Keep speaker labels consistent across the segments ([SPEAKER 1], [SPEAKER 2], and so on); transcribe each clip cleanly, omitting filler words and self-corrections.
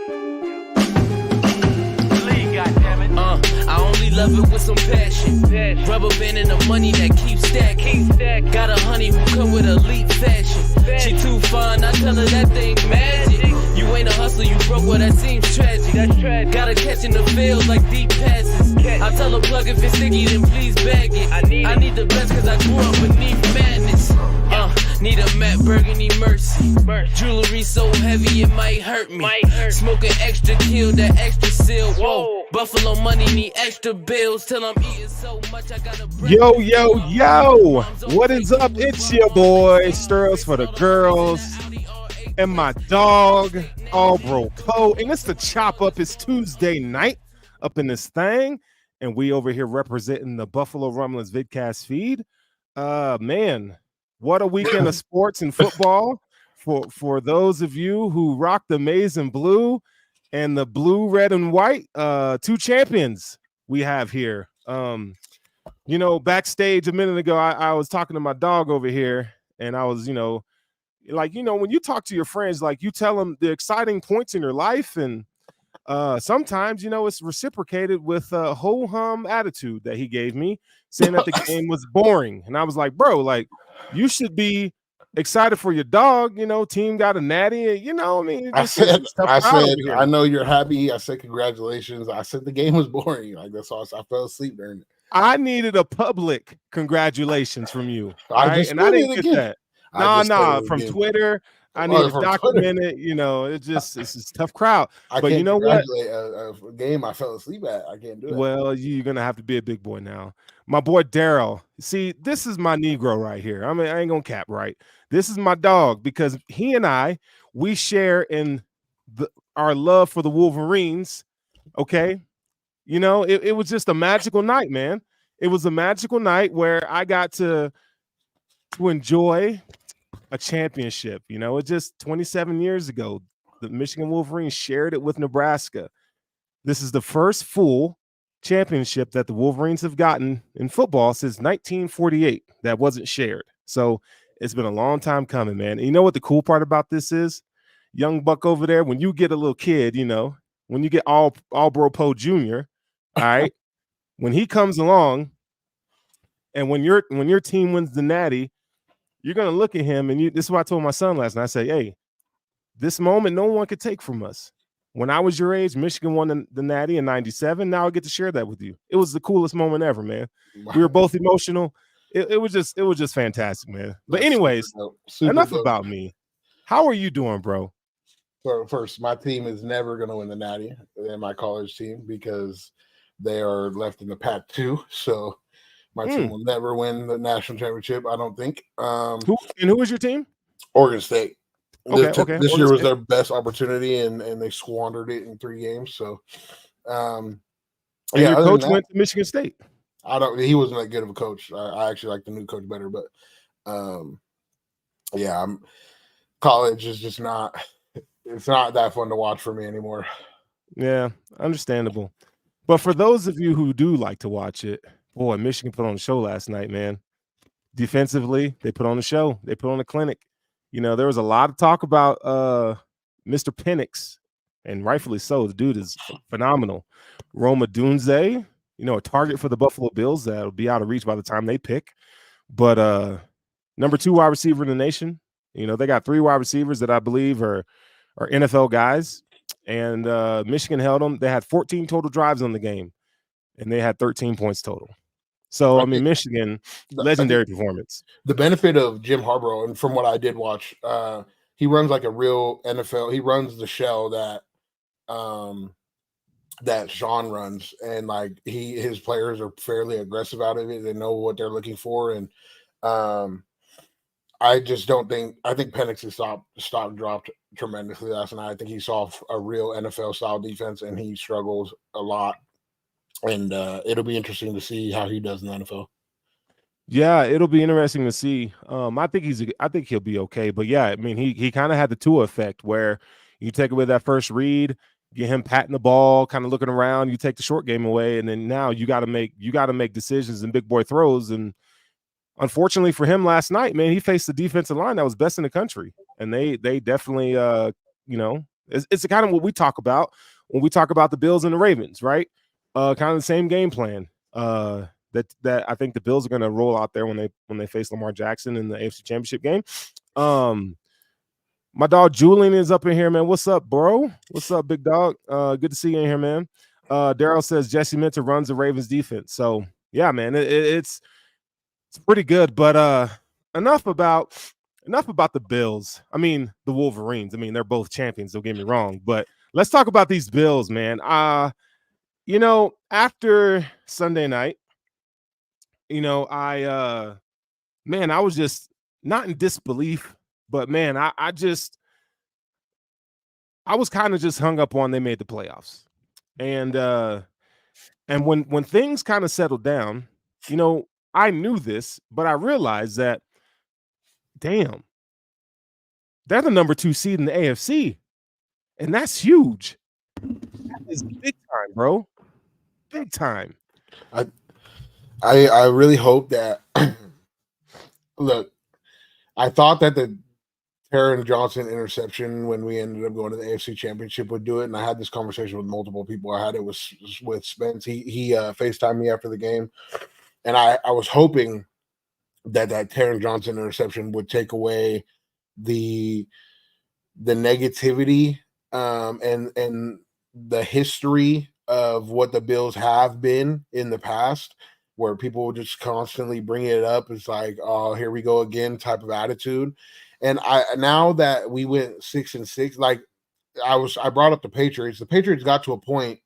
[SPEAKER 1] I only love it with some passion. Rubber band and the money that keeps stacking. Got a honey who come with elite fashion. She too fine, I tell her that thing magic. You ain't a hustler, you broke, well that seems tragic. Gotta catch in the field like deep passes. I tell her plug if it's sticky, then please bag it. I need the best cause I grew up beneath madness. Need a matte burgundy mercy. Jewelry so heavy it might hurt me. Smoking extra kill, that extra seal. Whoa, Buffalo money need extra bills till I'm eating so much I gotta break.
[SPEAKER 2] Yo, what is up? It's your boy Stirls for the girls and my dog All Bro Co. And it's the chop up. It's Tuesday night up in this thing, and we over here representing the Buffalo Rumblings vidcast feed. Man, what a weekend of sports and football for those of you who rock the maize and blue and the blue, red, and white. Two champions we have here. Backstage a minute ago, I was talking to my dog over here, and I was, when you talk to your friends, like you tell them the exciting points in your life, and sometimes, it's reciprocated with a ho-hum attitude that he gave me, saying that the game was boring. And I was like, bro, like, you should be excited for your dog. Team got a natty.
[SPEAKER 3] I know you're happy. I said congratulations. I said the game was boring. Like that's all. I fell asleep during it.
[SPEAKER 2] I needed a public congratulations from you. I didn't get that. From Twitter. I need to document it. It's a tough crowd. But you know what?
[SPEAKER 3] A game I fell asleep at. I can't do it.
[SPEAKER 2] Well, you're gonna have to be a big boy now. My boy Daryl. See, this is my Negro right here. I mean, I ain't gonna cap, right? This is my dog because he and we share in our love for the Wolverines. Okay, it was just a magical night, man. It was a magical night where I got to enjoy a championship. It's just 27 years ago, the Michigan Wolverines shared it with Nebraska. This is the first full championship that the Wolverines have gotten in football since 1948 that wasn't shared. So it's been a long time coming, man. And you know what the cool part about this is? Young buck over there, when you get a little kid, when you get all Bro Poe Jr., all right, when he comes along and when your team wins the natty, you're going to look at him, and this is what I told my son last night. I say, hey, this moment no one could take from us. When I was your age, Michigan won the natty in 97. Now I get to share that with you. It was the coolest moment ever, man. Wow. We were both emotional. It was just fantastic, man. But anyways, enough about me. How are you doing, bro?
[SPEAKER 3] So first, my team is never going to win the natty in my college team because they are left in the Pac-2. So my team will never win the national championship, I don't think.
[SPEAKER 2] Who was your team?
[SPEAKER 3] Oregon State.
[SPEAKER 2] Okay.
[SPEAKER 3] This year was their best opportunity, and they squandered it in 3 games. So,
[SPEAKER 2] your coach went to Michigan State.
[SPEAKER 3] He wasn't that good of a coach. I actually like the new coach better, but college is just not. It's not that fun to watch for me anymore.
[SPEAKER 2] Yeah, understandable. But for those of you who do like to watch it, boy, Michigan put on a show last night, man. Defensively, they put on a show. They put on a clinic. There was a lot of talk about Mr. Penix, and rightfully so. The dude is phenomenal. Roma Dunze, a target for the Buffalo Bills that'll be out of reach by the time they pick. But number 2 wide receiver in the nation. They got 3 wide receivers that I believe are NFL guys, and Michigan held them. They had 14 total drives on the game, and they had 13 points total. So, Michigan, legendary performance.
[SPEAKER 3] The benefit of Jim Harbaugh, and from what I did watch, he runs like a real NFL. He runs the shell that Sean runs, and like his players are fairly aggressive out of it. They know what they're looking for, and I just don't think. I think Penix's stock dropped tremendously last night. I think he saw a real NFL style defense, and he struggles a lot. And it'll be interesting to see how he does in the NFL.
[SPEAKER 2] Yeah, it'll be interesting to see. I think he'll be okay. But yeah, he kind of had the Tua effect where you take away that first read, get him patting the ball, kind of looking around, you take the short game away, and then now you got to make decisions and big boy throws. And unfortunately for him last night, man, he faced the defensive line that was best in the country, and they definitely It's kind of what we talk about when we talk about the Bills and the Ravens, right? Kind of the same game plan. That I think the Bills are going to roll out there when they face Lamar Jackson in the AFC Championship game. My dog Julian is up in here, man. What's up, bro? What's up, big dog? Good to see you in here, man. Daryl says Jesse Minter runs the Ravens defense. So yeah, man, it's pretty good. But enough about the Bills. I mean, the Wolverines. I mean, they're both champions. Don't get me wrong, but let's talk about these Bills, man. After Sunday night, I was just not in disbelief, but man, I was kind of just hung up on they made the playoffs. And when things kind of settled down, I knew this, but I realized that, damn, they're the number 2 seed in the AFC. And that's huge. That is big time, bro. Big time.
[SPEAKER 3] I really hope that look, I thought that the Taron Johnson interception when we ended up going to the AFC Championship would do it. And I had this conversation with multiple people. I had it with Spence. He FaceTimed me after the game. And I was hoping that Taron Johnson interception would take away the negativity and the history of what the Bills have been in the past, where people will just constantly bring it up. It's like, oh, here we go again type of attitude. And now that we went 6-6, like I brought up the Patriots. The Patriots got to a point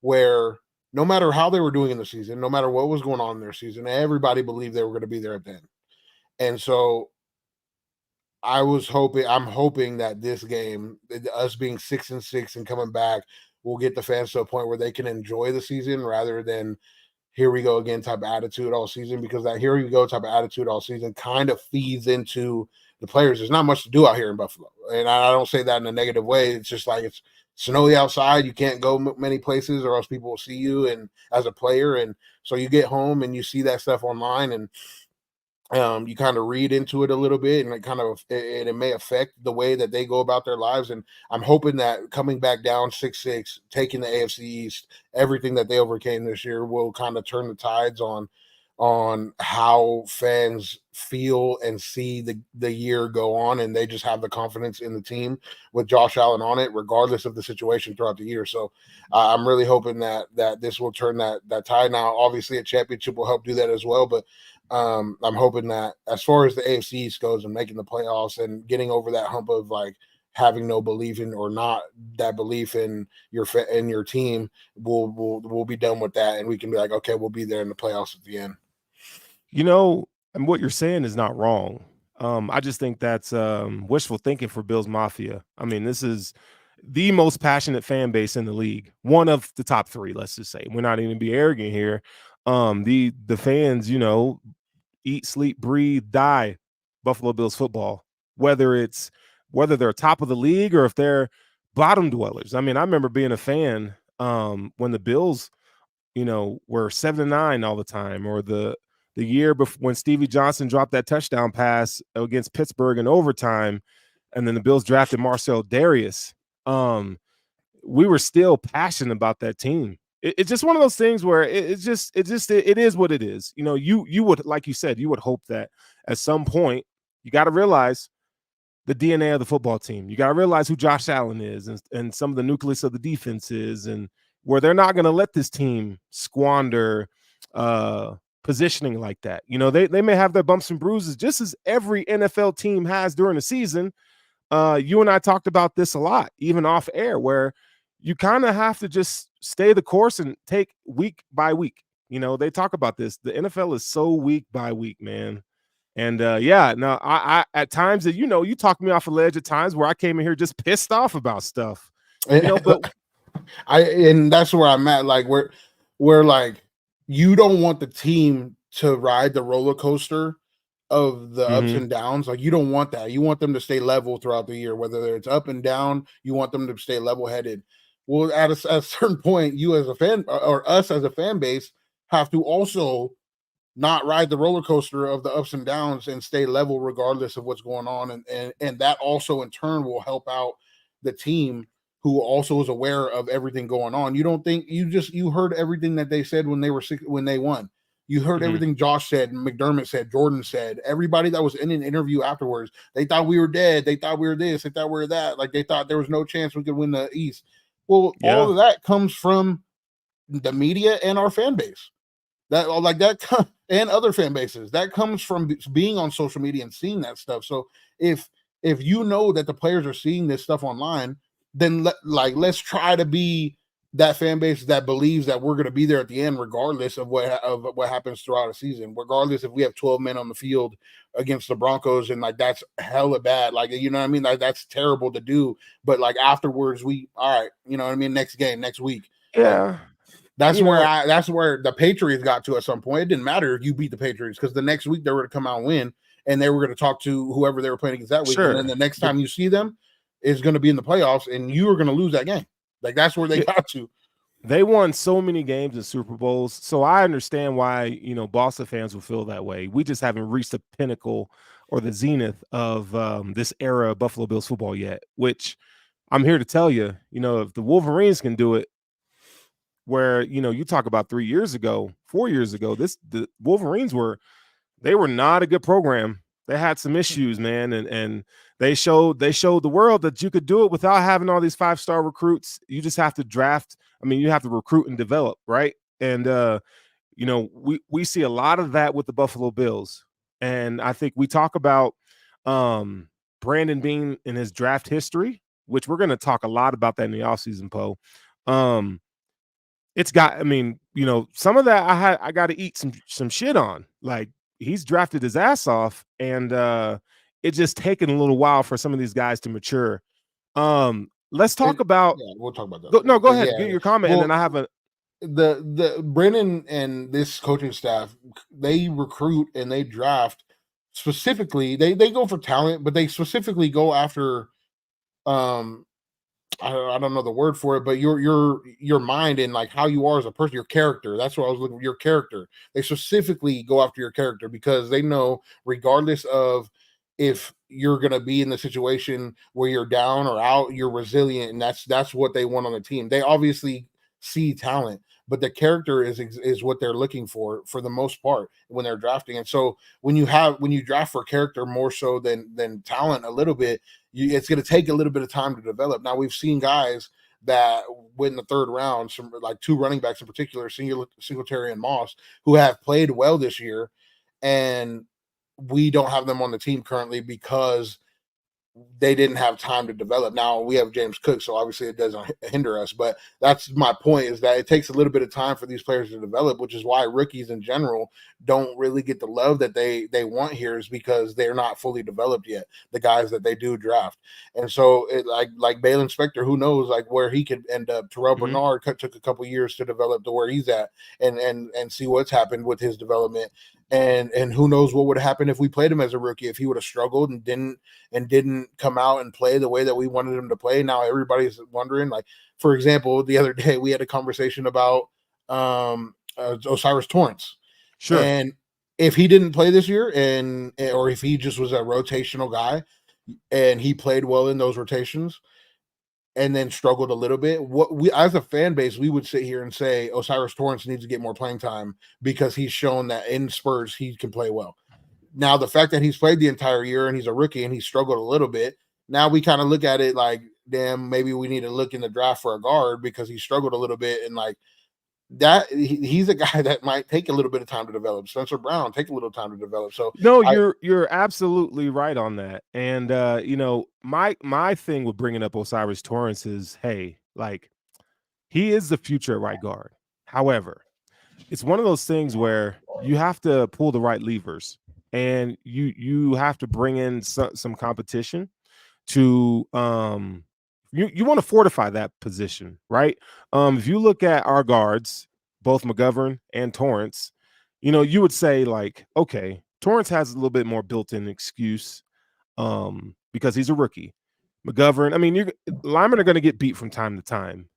[SPEAKER 3] where no matter how they were doing in the season, no matter what was going on in their season, everybody believed they were going to be there at the end. And so I'm hoping that this game, us being 6-6 and coming back, will get the fans to a point where they can enjoy the season rather than here we go again type of attitude all season, because that here we go type of attitude all season kind of feeds into the players. There's not much to do out here in Buffalo. And I don't say that in a negative way. It's just like it's snowy outside. You can't go many places or else people will see you and as a player. And so you get home and you see that stuff online and you kind of read into it a little bit, and it may affect the way that they go about their lives. And I'm hoping that coming back down 6-6, taking the AFC East, everything that they overcame this year will kind of turn the tides on how fans feel and see the year go on, and they just have the confidence in the team with Josh Allen on it, regardless of the situation throughout the year. So I'm really hoping that this will turn that tide. Now, obviously, a championship will help do that as well, but I'm hoping that as far as the AFC East goes and making the playoffs and getting over that hump of like having no belief in or not that belief in your team, we'll be done with that, and we can be like, okay, we'll be there in the playoffs at the end.
[SPEAKER 2] And what you're saying is not wrong. I just think that's wishful thinking for Bills Mafia. I mean, this is the most passionate fan base in the league. One of the top 3, let's just say. We're not even be arrogant here. The fans, eat, sleep, breathe, die Buffalo Bills football, whether they're top of the league or if they're bottom dwellers. I mean, I remember being a fan when the Bills, were 7-9 all the time, or the year before when Stevie Johnson dropped that touchdown pass against Pittsburgh in overtime, and then the Bills drafted Marcel Darius. We were still passionate about that team. It's just one of those things where it is what it is. You would, like you said, you would hope that at some point you got to realize the DNA of the football team. You got to realize who Josh Allen is and some of the nucleus of the defense is, and where they're not going to let this team squander positioning like that. They may have their bumps and bruises just as every NFL team has during the season. You and I talked about this a lot, even off air, where you kind of have to just stay the course and take week by week. They talk about this. The NFL is so week by week, man. And I at times that, you talk me off a ledge at times where I came in here just pissed off about stuff, but
[SPEAKER 3] and that's where I'm at. Like we're like, you don't want the team to ride the roller coaster of the ups and downs. Like, you don't want that. You want them to stay level throughout the year, whether it's up and down. You want them to stay level headed. Well, at a certain point, you as a fan or us as a fan base have to also not ride the roller coaster of the ups and downs and stay level regardless of what's going on. And that also in turn will help out the team who also is aware of everything going on. You don't think you heard everything that they said when they won. You heard everything Josh said, McDermott said, Jordan said, everybody that was in an interview afterwards. They thought we were dead. They thought we were this. They thought we were that. Like they thought there was no chance we could win the East. Well, all of that comes from the media and our fan base. And other fan bases. That comes from being on social media and seeing that stuff. So if you know that the players are seeing this stuff online, then let's try to be that fan base that believes that we're going to be there at the end, regardless of what happens throughout a season, regardless if we have 12 men on the field against the Broncos and like that's hella bad. Like, you know what I mean? Like that's terrible to do. But like afterwards, all right, you know what I mean? Next game, next week.
[SPEAKER 2] Yeah.
[SPEAKER 3] That's where the Patriots got to at some point. It didn't matter if you beat the Patriots because the next week they were going to come out and win and they were going to talk to whoever they were playing against that week. Sure. And then the next time you see them is going to be in the playoffs and you are going to lose that game. Like that's where they got to.
[SPEAKER 2] They won so many games in Super Bowls. So I understand why, Boston fans will feel that way. We just haven't reached the pinnacle or the zenith of this era of Buffalo Bills football yet, which I'm here to tell you, if the Wolverines can do it, where, you talk about 4 years ago, the Wolverines were not a good program. They had some issues, man. And they showed the world that you could do it without having all these 5-star recruits. You just have to draft. I mean, you have to recruit and develop, right? And, we see a lot of that with the Buffalo Bills. And I think we talk about Brandon Beane in his draft history, which we're going to talk a lot about that in the offseason, Poe. Some of that I got to eat some shit on. Like, he's drafted his ass off, and it's just taken a little while for some of these guys to mature. Let's talk about.
[SPEAKER 3] Yeah, we'll talk about that.
[SPEAKER 2] Go ahead. Get your comment, and then I have
[SPEAKER 3] the Brennan and this coaching staff. They recruit and they draft specifically. They go for talent, but they specifically go after. I don't know the word for it, but your mind and like how you are as a person, your character. That's what I was looking for. Your character. They specifically go after your character because they know, regardless of if you're going to be in the situation where you're down or out, you're resilient, and that's what they want on the team. They obviously see talent, but the character is what they're looking for the most part when they're drafting. And so when you draft for character more so than talent a little bit, it's going to take a little bit of time to develop. Now we've seen guys that win the third round, some like two running backs in particular, Singletary and Moss, who have played well this year, and we don't have them on the team currently because they didn't have time to develop. Now we have James Cook, so obviously it doesn't hinder us, but that's my point, is that it takes a little bit of time for these players to develop, which is why rookies in general don't really get the love that they want here, is because they're not fully developed yet, the guys that they do draft. And so it, like Balin Spector, who knows like where he could end up. Terrell Bernard took a couple years to develop to where he's at and see what's happened with his development. And who knows what would have happened if we played him as a rookie, if he would have struggled and didn't come out and play the way that we wanted him to play. Now everybody's wondering, like, for example, the other day we had a conversation about Osiris Torrance.
[SPEAKER 2] Sure.
[SPEAKER 3] And if he didn't play this year or if he just was a rotational guy and he played well in those rotations and then struggled a little bit, what we as a fan base, we would sit here and say Osiris Torrance needs to get more playing time because he's shown that in spurts he can play well. Now, the fact that he's played the entire year and he's a rookie and he struggled a little bit, now we kind of look at it like, damn, maybe we need to look in the draft for a guard because he struggled a little bit. And like that, he's a guy that might take a little bit of time to develop. Spencer Brown take a little time to develop. So
[SPEAKER 2] no, you're absolutely right on that. And my thing with bringing up Osiris Torrance is, hey, like, he is the future at right guard. However, it's one of those things where you have to pull the right levers. And you have to bring in some competition to you want to fortify that position, right? If you look at our guards, both McGovern and Torrance, you would say like, okay, Torrance has a little bit more built-in excuse because he's a rookie. McGovern, I mean, linemen are going to get beat from time to time.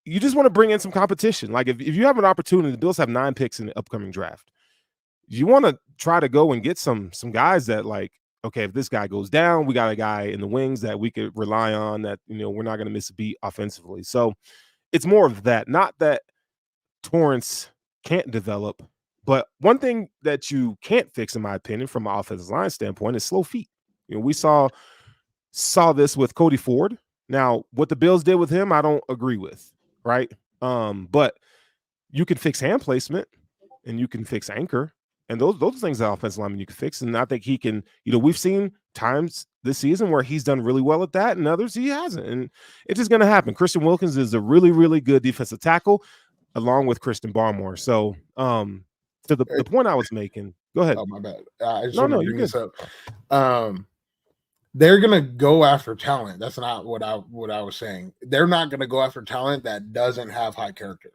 [SPEAKER 2] You just want to bring in some competition. Like if you have an opportunity, the Bills have 9 picks in the upcoming draft. You want to try to go and get some guys that like okay, if this guy goes down, we got a guy in the wings that we could rely on, that, we're not going to miss a beat offensively. So it's more of that, not that Torrance can't develop, but one thing that you can't fix, in my opinion, from an offensive line standpoint, is slow feet. We saw this with Cody Ford. Now, what the Bills did with him, I don't agree with, right? But you can fix hand placement and you can fix anchor. And those things that offensive lineman you can fix. And I think he can, we've seen times this season where he's done really well at that, and others he hasn't. And it's just going to happen. Christian Wilkins is a really, really good defensive tackle, along with Christian Barmore. So to the point I was making, go ahead.
[SPEAKER 3] Oh, my bad. I just
[SPEAKER 2] No,
[SPEAKER 3] want to
[SPEAKER 2] you're
[SPEAKER 3] bring this
[SPEAKER 2] good.
[SPEAKER 3] up. They're gonna go after talent. That's not what I was saying. They're not gonna go after talent that doesn't have high character.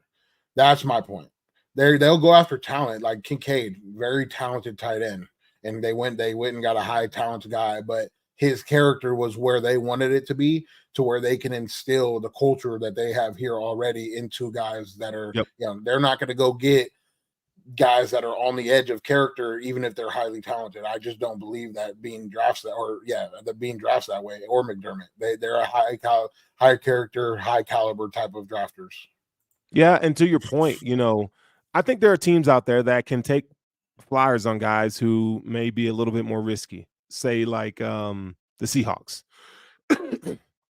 [SPEAKER 3] That's my point. They'll go after talent like Kincaid, very talented tight end, and they went and got a high talent guy, but his character was where they wanted it to be, to where they can instill the culture that they have here already into guys that are, they're not going to go get guys that are on the edge of character, even if they're highly talented. I just don't believe that being drafted that way, or McDermott. They're a high character, high caliber type of drafters.
[SPEAKER 2] Yeah, and to your point, I think there are teams out there that can take flyers on guys who may be a little bit more risky. Say like the Seahawks.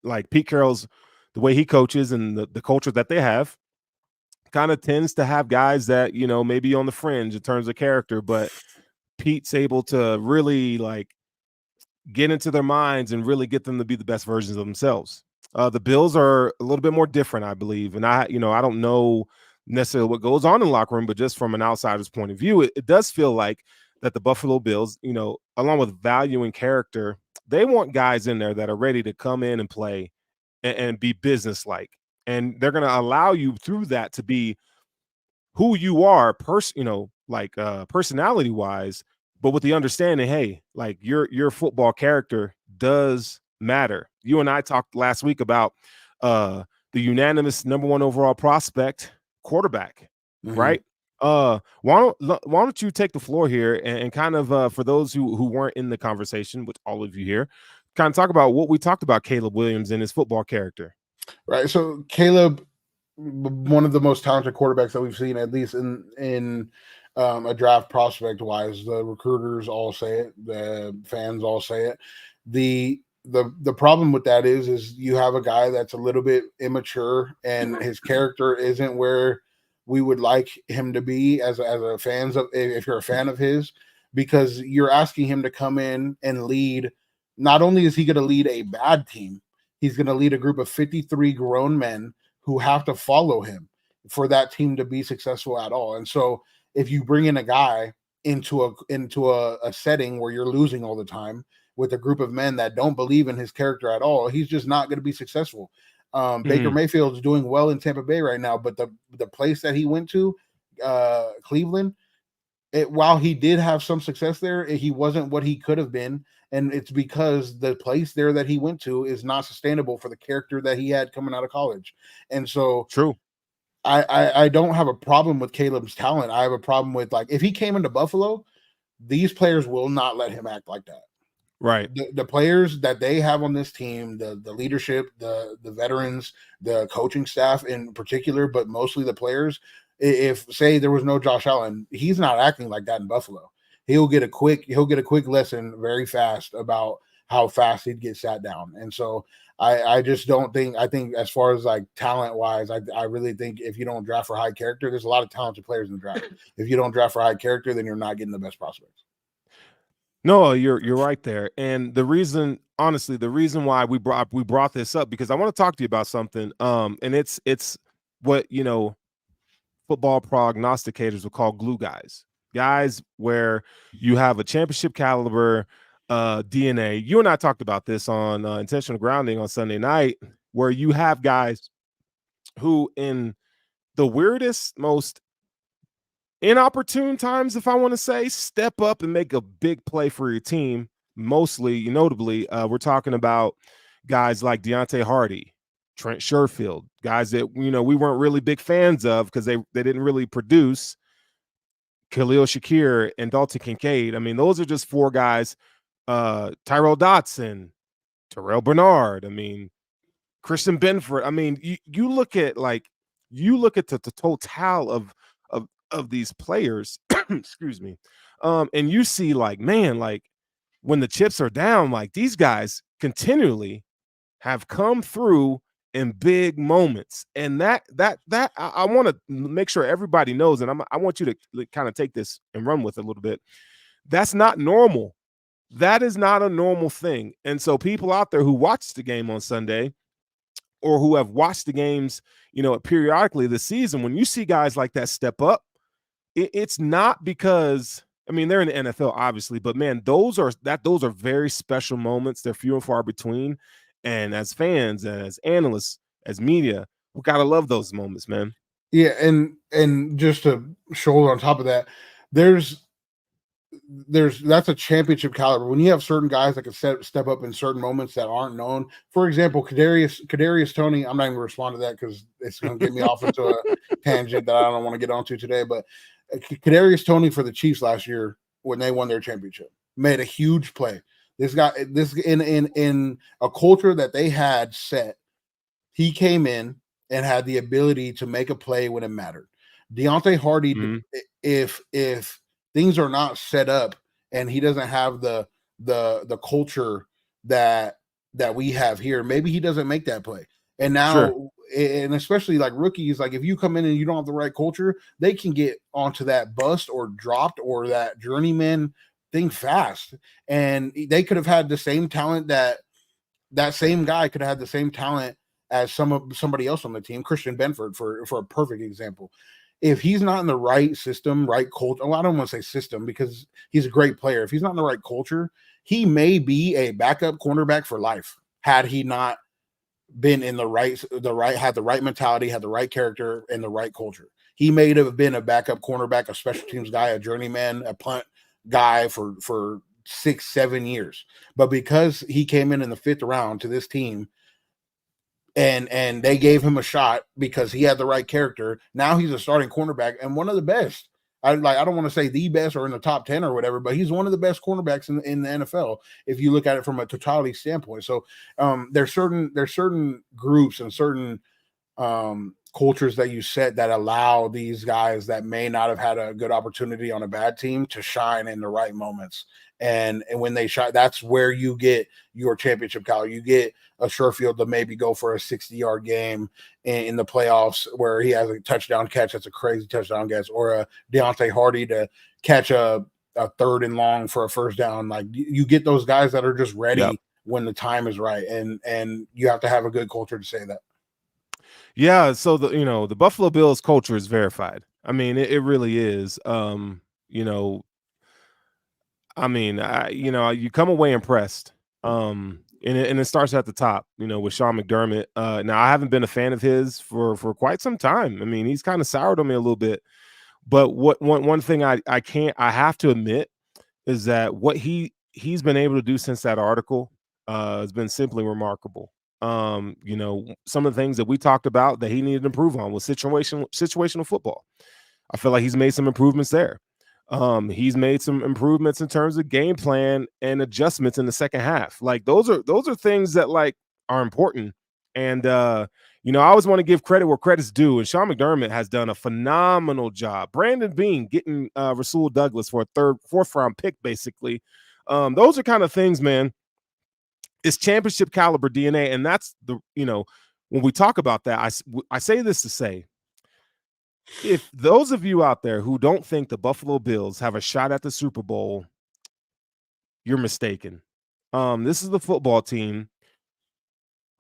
[SPEAKER 2] Like Pete Carroll's, the way he coaches and the culture that they have, kind of tends to have guys that, maybe on the fringe in terms of character, but Pete's able to really like get into their minds and really get them to be the best versions of themselves. The Bills are a little bit more different, I believe. And I don't know necessarily what goes on in the locker room, but just from an outsider's point of view, it does feel like that the Buffalo Bills, along with value and character, they want guys in there that are ready to come in and play and be businesslike. And they're going to allow you through that to be who you are, personality wise, but with the understanding, hey, like your football character does matter. You and I talked last week about the unanimous number 1 overall prospect quarterback, right? Why don't you take the floor here and kind of for those who weren't in the conversation, with all of you here, kind of talk about what we talked about Caleb Williams and his football character.
[SPEAKER 3] Right. So Caleb, one of the most talented quarterbacks that we've seen, at least in a draft prospect wise. The recruiters all say it, the fans all say it. The problem with that is you have a guy that's a little bit immature, and his character isn't where we would like him to be as a fans of, if you're a fan of his, because you're asking him to come in and lead. Not only is he going to lead a bad team, he's going to lead a group of 53 grown men who have to follow him for that team to be successful at all. And so if you bring in a guy into a setting where you're losing all the time with a group of men that don't believe in his character at all, he's just not going to be successful. Baker Mayfield's doing well in Tampa Bay right now, but the place that he went to, Cleveland, while he did have some success there, he wasn't what he could have been. And it's because the place there that he went to is not sustainable for the character that he had coming out of college. And so
[SPEAKER 2] True.
[SPEAKER 3] I don't have a problem with Caleb's talent. I have a problem with, like, if he came into Buffalo, these players will not let him act like that.
[SPEAKER 2] Right.
[SPEAKER 3] The players that they have on this team, the leadership, the veterans, the coaching staff in particular, but mostly the players, if say there was no Josh Allen, he's not acting like that in Buffalo. He'll get a quick lesson very fast about how fast he'd get sat down. And so I just don't think, I think as far as like talent wise, I really think if you don't draft for high character, there's a lot of talented players in the draft. If you don't draft for high character, then you're not getting the best prospects.
[SPEAKER 2] No, you're right there. And the reason why we brought this up, because I want to talk to you about something. And it's what, football prognosticators would call glue guys where you have a championship caliber DNA. You and I talked about this on Intentional Grounding on Sunday night, where you have guys who, in the weirdest, most inopportune times, if I want to say, step up and make a big play for your team. Mostly, notably, we're talking about guys like Deontay Hardy, Trent Sherfield, guys that, we weren't really big fans of because they didn't really produce. Khalil Shakir and Dalton Kincaid. I mean, those are just 4 guys Tyrell Dodson, Terrell Bernard. I mean, Christian Benford. I mean, you look at the total of these players, excuse me, and you see like, man, like when the chips are down, like these guys continually have come through in big moments, and that I want to make sure everybody knows, and I want you to kind of take this and run with it a little bit. That's not normal. That is not a normal thing, and so people out there who watch the game on Sunday, or who have watched the games, periodically this season, when you see guys like that step up, it's not because, I mean, they're in the NFL, obviously, but man, those are very special moments. They're few and far between. And as fans, as analysts, as media, we gotta love those moments, man.
[SPEAKER 3] Yeah, and just to shoulder on top of that, that's a championship caliber. When you have certain guys that can step up in certain moments that aren't known. For example, Kadarius Toney. I'm not even gonna respond to that because it's gonna get me off into a tangent that I don't want to get onto today. But Kadarius Toney for the Chiefs last year when they won their championship made a huge play. This guy, in a culture that they had set, he came in and had the ability to make a play when it mattered. Deontay Hardy, if things are not set up and he doesn't have the culture that we have here, maybe he doesn't make that play. And now, and especially like rookies, like if you come in and you don't have the right culture, they can get onto that bust or dropped or that journeyman thing fast. And they could have had the same talent that same guy could have had the same talent as somebody else on the team, Christian Benford, for a perfect example. If he's not in the right system, right culture, well, I don't want to say system because he's a great player. If he's not in the right culture, he may be a backup cornerback for life. Had he not been in had the right mentality, had the right character, and the right culture, he may have been a backup cornerback, a special teams guy, a journeyman, a punt guy for 6-7 years. But because he came in the 5th round to this team, and they gave him a shot because he had the right character. Now he's a starting cornerback and one of the best. I don't want to say the best or in the top 10 or whatever, but he's one of the best cornerbacks in the NFL if you look at it from a totality standpoint. So there's certain groups and certain cultures that you set that allow these guys that may not have had a good opportunity on a bad team to shine in the right moments. And when they shine, that's where you get your championship caliber. You get a Sherfield to maybe go for a 60-yard game in the playoffs where he has a touchdown catch. That's a crazy touchdown catch. Or a Deontay Hardy to catch a 3rd and long for a first down. Like you get those guys that are just ready when the time is right. And you have to have a good culture to say that.
[SPEAKER 2] Yeah, so the Buffalo Bills culture is verified. I mean, it really is. You come away impressed. And it starts at the top, with Sean McDermott. Now I haven't been a fan of his for quite some time. I mean, he's kind of soured on me a little bit. But one thing I have to admit is that what he's been able to do since that article has been simply remarkable. Some of the things that we talked about that he needed to improve on was situational football. I feel like he's made some improvements there. He's made some improvements in terms of game plan and adjustments in the second half. Like those are things that like are important. And I always want to give credit where credit's due. And Sean McDermott has done a phenomenal job. Brandon Beane getting Rasul Douglas for a 4th round pick, basically. Those are kind of things, man. It's championship caliber DNA, and that's when we talk about that, I say this to say, if those of you out there who don't think the Buffalo Bills have a shot at the Super Bowl, you're mistaken. This is the football team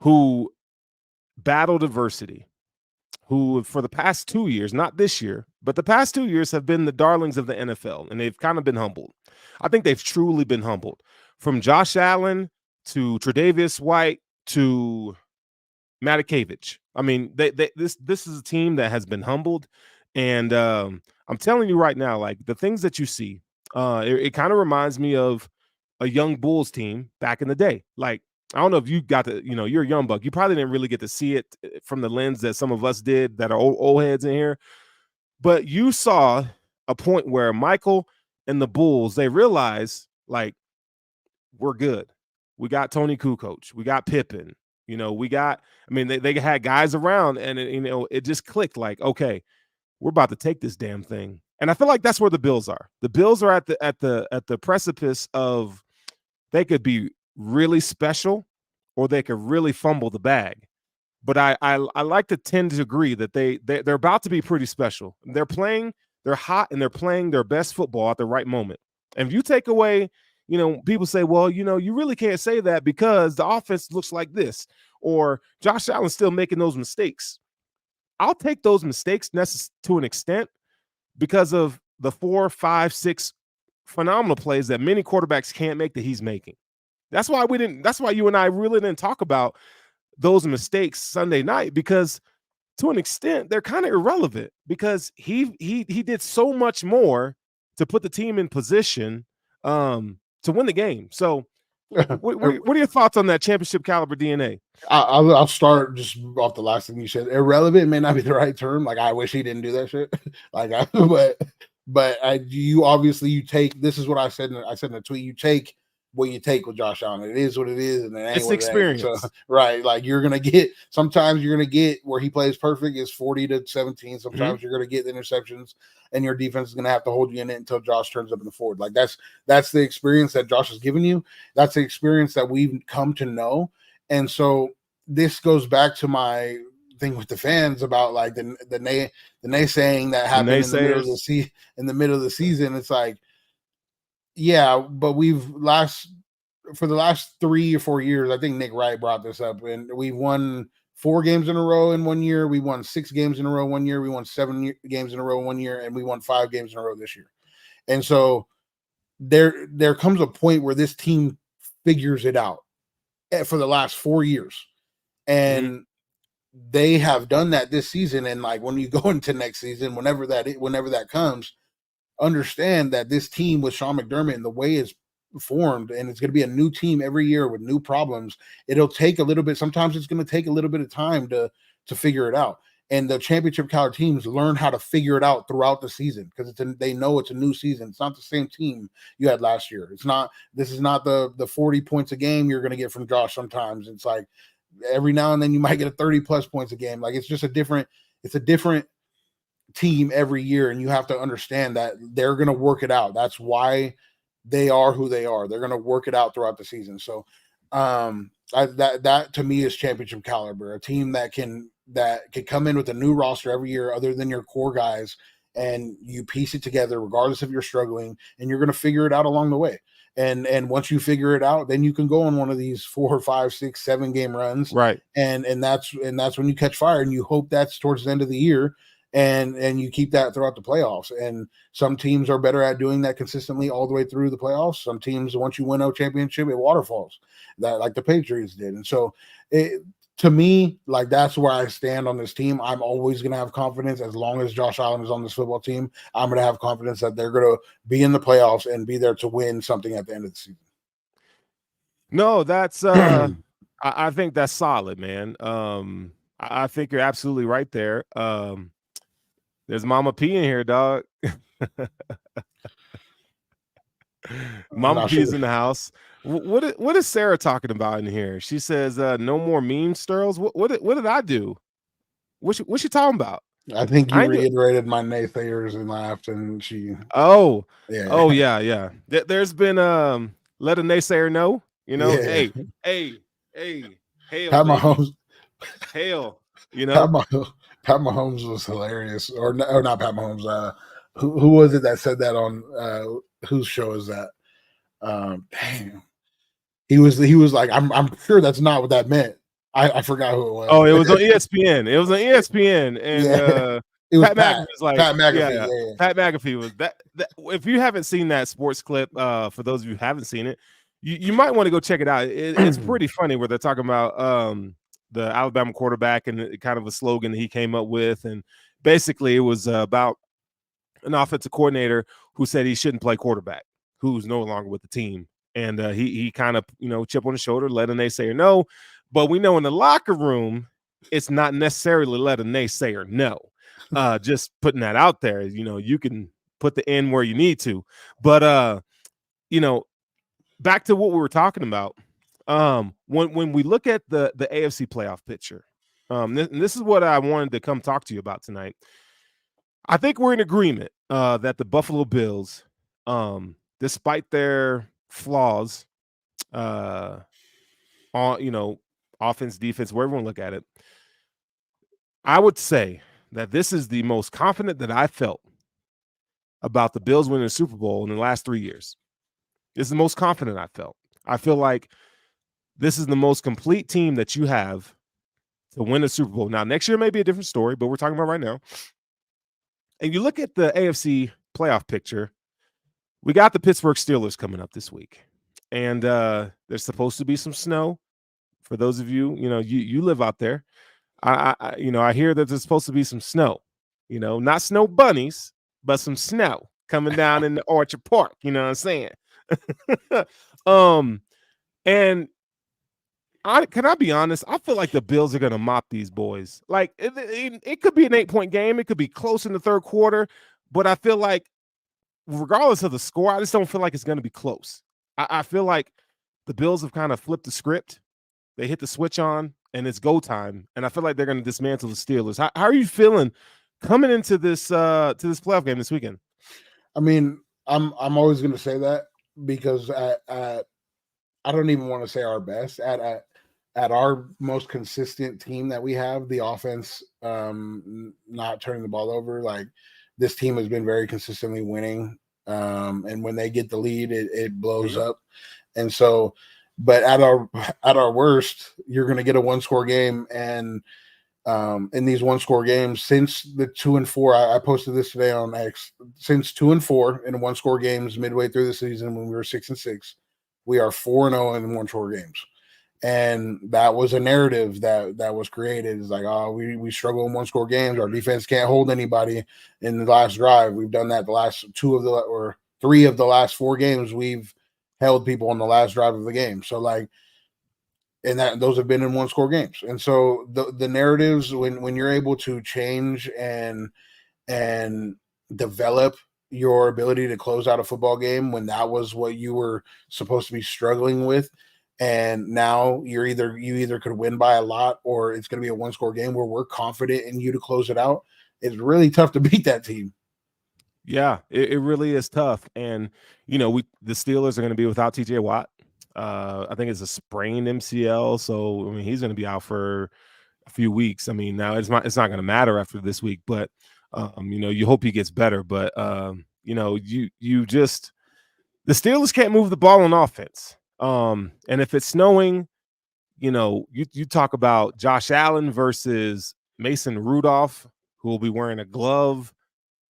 [SPEAKER 2] who battled adversity, who for the past 2 years, not this year, but the past 2 years have been the darlings of the NFL, and they've kind of been humbled. I think they've truly been humbled. From Josh Allen to Tre'Davious White to Matakevich. I mean, this is a team that has been humbled, and I'm telling you right now, like the things that you see, it kind of reminds me of a young Bulls team back in the day. Like I don't know if you got to, you're a young buck. You probably didn't really get to see it from the lens that some of us did that are old heads in here, but you saw a point where Michael and the Bulls, they realized like we're good. We got Tony Kukoc. We got Pippen. You know, they had guys around, and it just clicked like, okay, we're about to take this damn thing. And I feel like that's where the Bills are. The Bills are at the precipice of, they could be really special or they could really fumble the bag. But I like to tend to agree that they're about to be pretty special. They're hot, and they're playing their best football at the right moment. And if you take away, people say, well, you really can't say that because the offense looks like this, or Josh Allen's still making those mistakes. I'll take those mistakes to an extent because of the 4, 5, 6 phenomenal plays that many quarterbacks can't make that he's making. That's why you and I really didn't talk about those mistakes Sunday night, because to an extent they're kind of irrelevant, because he did so much more to put the team in position to win the game. So what are your thoughts on that championship caliber DNA?
[SPEAKER 3] I'll start just off the last thing you said. Irrelevant may not be the right term. Like, I wish he didn't do that shit. You obviously take, this is what I said in the tweet. You take what you take with Josh Allen. It is what it is, and
[SPEAKER 2] it's experience.
[SPEAKER 3] So, right? Like, sometimes you're gonna get where he plays perfect is 40-17. Sometimes you're gonna get the interceptions, and your defense is gonna have to hold you in it until Josh turns up in the forward. Like, that's the experience that Josh has given you. That's the experience that we've come to know. And so this goes back to my thing with the fans about like the naysaying that happened in the middle of the season. It's like, yeah, but for the last 3 or 4 years, I think Nick Wright brought this up, and we've won 4 games in a row in 1 year. We won 6 games in a row 1 year. We won 7 games in a row 1 year, and we won 5 games in a row this year. And so there comes a point where this team figures it out for the last 4 years. And they have done that this season. And like, when you go into next season, whenever that comes, understand that this team with Sean McDermott and the way it's formed, and it's going to be a new team every year with new problems. It'll take a little bit. Sometimes it's going to take a little bit of time to figure it out. And the championship caliber teams learn how to figure it out throughout the season, because they know it's a new season. It's not the same team you had last year. This is not the 40 points a game you're going to get from Josh. Sometimes it's like every now and then you might get a 30 plus points a game. Like, it's a different team every year, and you have to understand that they're going to work it out. That's why they are who they are. They're going to work it out throughout the season. So that to me is championship caliber, a team that can come in with a new roster every year other than your core guys, and you piece it together regardless if you're struggling, and you're going to figure it out along the way. And once you figure it out, then you can go on one of these 4, 5, 6, 7 game runs.
[SPEAKER 2] Right.
[SPEAKER 3] And that's when you catch fire, and you hope that's towards the end of the year. And you keep that throughout the playoffs. And some teams are better at doing that consistently all the way through the playoffs. Some teams, once you win a championship, it waterfalls, that like the Patriots did. And so to me, like, that's where I stand on this team. I'm always going to have confidence. As long as Josh Allen is on this football team, I'm going to have confidence that they're going to be in the playoffs and be there to win something at the end of the season.
[SPEAKER 2] No, that's I think that's solid, man. I think you're absolutely right there. There's Mama P in here, dog. Mama P's in the house. What is Sarah talking about in here? She says, "No more meme stirls." What did I do? What she talking about?
[SPEAKER 3] I think you reiterated my naysayers and laughed, and she.
[SPEAKER 2] Oh yeah. There's been let a naysayer know.
[SPEAKER 3] Yeah.
[SPEAKER 2] Hey, hail,
[SPEAKER 3] Pat Mahomes.
[SPEAKER 2] Hail.
[SPEAKER 3] Pat Mahomes was hilarious, or not Pat Mahomes. Who was it that said that on whose show is that? Damn, he was like, I'm sure that's not what that meant. I forgot who it was.
[SPEAKER 2] Oh, it was on ESPN. It was on ESPN, and
[SPEAKER 3] it was
[SPEAKER 2] Pat McAfee was like,
[SPEAKER 3] Pat McAfee. Yeah.
[SPEAKER 2] Pat McAfee was that. If you haven't seen that sports clip, for those of you who haven't seen it, you might want to go check it out. It's pretty funny where they're talking about the Alabama quarterback and kind of a slogan that he came up with. And basically it was about an offensive coordinator who said he shouldn't play quarterback, who's no longer with the team. And he kind of, chip on the shoulder, let a naysayer know. But we know in the locker room, it's not necessarily let a naysayer know. Just putting that out there, you can put the N where you need to. But, back to what we were talking about. When we look at the AFC playoff picture, this is what I wanted to come talk to you about tonight. I think we're in agreement that the Buffalo Bills, despite their flaws, on offense, defense, wherever you look at it, I would say that this is the most confident that I felt about the Bills winning the Super Bowl in the last 3 years. This is the most confident I felt. I feel like this is the most complete team that you have to win a Super Bowl. Now, next year may be a different story, but we're talking about right now. And you look at the AFC playoff picture, we got the Pittsburg Steelers coming up this week. And there's supposed to be some snow. For those of you, you live out there. I hear that there's supposed to be some snow, not snow bunnies, but some snow coming down in the Orchard Park. You know what I'm saying? And can I be honest? I feel like the Bills are going to mop these boys. Like it could be an 8-point game. It could be close in the third quarter, but I feel like regardless of the score, I just don't feel like it's going to be close. I feel like the Bills have kind of flipped the script. They hit the switch on, and it's go time. And I feel like they're going to dismantle the Steelers. How are you feeling coming into this playoff game this weekend?
[SPEAKER 3] I mean, I'm always going to say that because I don't even want to say our best at our most consistent team that we have, the offense not turning the ball over. Like this team has been very consistently winning, and when they get the lead, it blows up. And so. But at our worst, you're going to get a one-score game, and in these one-score games, since the 2-4, I posted this today on X. Since 2-4 in one-score games midway through the season, when we were 6-6, we are 4-0 in one-score games, and that was a narrative that was created. It's like, oh, we struggle in one-score games. Our defense can't hold anybody in the last drive. We've done that the last 3 of the last 4 games. We've held people on the last drive of the game. So those have been in one-score games. And so the narratives, when you're able to change and develop your ability to close out a football game when that was what you were supposed to be struggling with, and now you either could win by a lot or it's going to be a one-score game where we're confident in you to close it out, it's really tough to beat that team.
[SPEAKER 2] Yeah, it really is tough. And, the Steelers are going to be without TJ Watt. I think it's a sprained MCL. So, I mean, he's going to be out for a few weeks. I mean, now it's not going to matter after this week, but, you hope he gets better. But, the Steelers can't move the ball on offense. And if it's snowing, you talk about Josh Allen versus Mason Rudolph, who will be wearing a glove.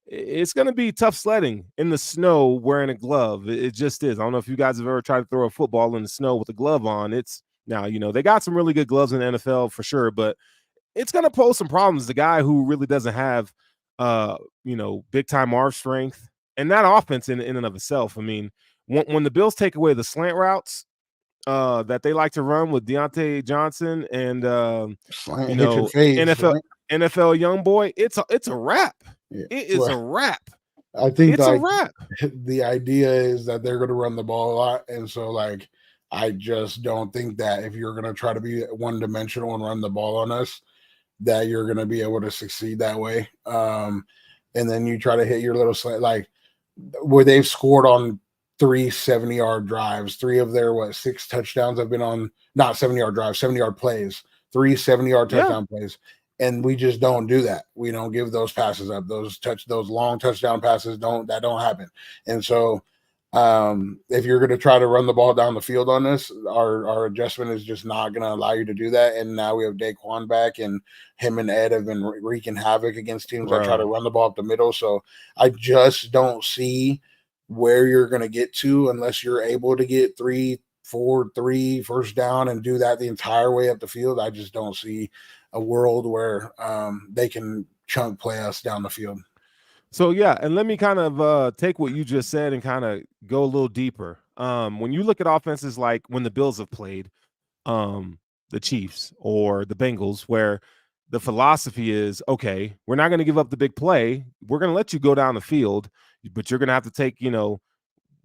[SPEAKER 2] It's going to be tough sledding in the snow wearing a glove. It just is. I don't know if you guys have ever tried to throw a football in the snow with a glove on. They got some really good gloves in the NFL for sure, but it's going to pose some problems. The guy who really doesn't have, big time arm strength and that offense in and of itself. I mean, when the Bills take away the slant routes that they like to run with Deontay Johnson and, NFL young boy, it's a wrap. Yeah. It is a wrap.
[SPEAKER 3] I think
[SPEAKER 2] it's a wrap.
[SPEAKER 3] The idea is that they're going to run the ball a lot, and so I just don't think that if you're going to try to be one-dimensional and run the ball on us, that you're going to be able to succeed that way. And then you try to hit your little slant, where they've scored on 3 70-yard drives. 3 of their 6 touchdowns have been on not 70-yard drives, 70-yard plays. 3 70-yard touchdown plays. And we just don't do that. We don't give those passes up. Those long touchdown passes don't happen. And so if you're going to try to run the ball down the field on this, our adjustment is just not going to allow you to do that. And now we have Daquan back, and him and Ed have been wreaking havoc against teams that try to run the ball up the middle. So I just don't see where you're going to get to unless you're able to get 3, 4, 3 first down and do that the entire way up the field. I just don't see a world where they can chunk play us down the field.
[SPEAKER 2] So, yeah, and let me kind of take what you just said and kind of go a little deeper. When you look at offenses like when the Bills have played the Chiefs or the Bengals, where the philosophy is, okay, we're not going to give up the big play. We're going to let you go down the field, but you're going to have to take,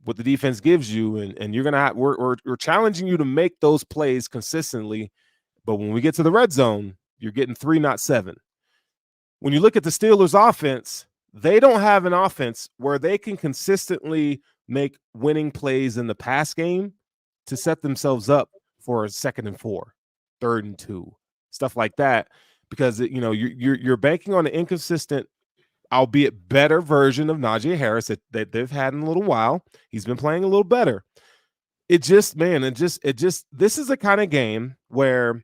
[SPEAKER 2] what the defense gives you, and you're gonna have we're challenging you to make those plays consistently. But when we get to the red zone, you're getting 3, not 7. When you look at the Steelers offense, they don't have an offense where they can consistently make winning plays in the pass game to set themselves up for a 2nd and 4, 3rd and 2, stuff like that, because you're banking on an inconsistent, albeit better version of Najee Harris that they've had in a little while. He's been playing a little better. This is the kind of game where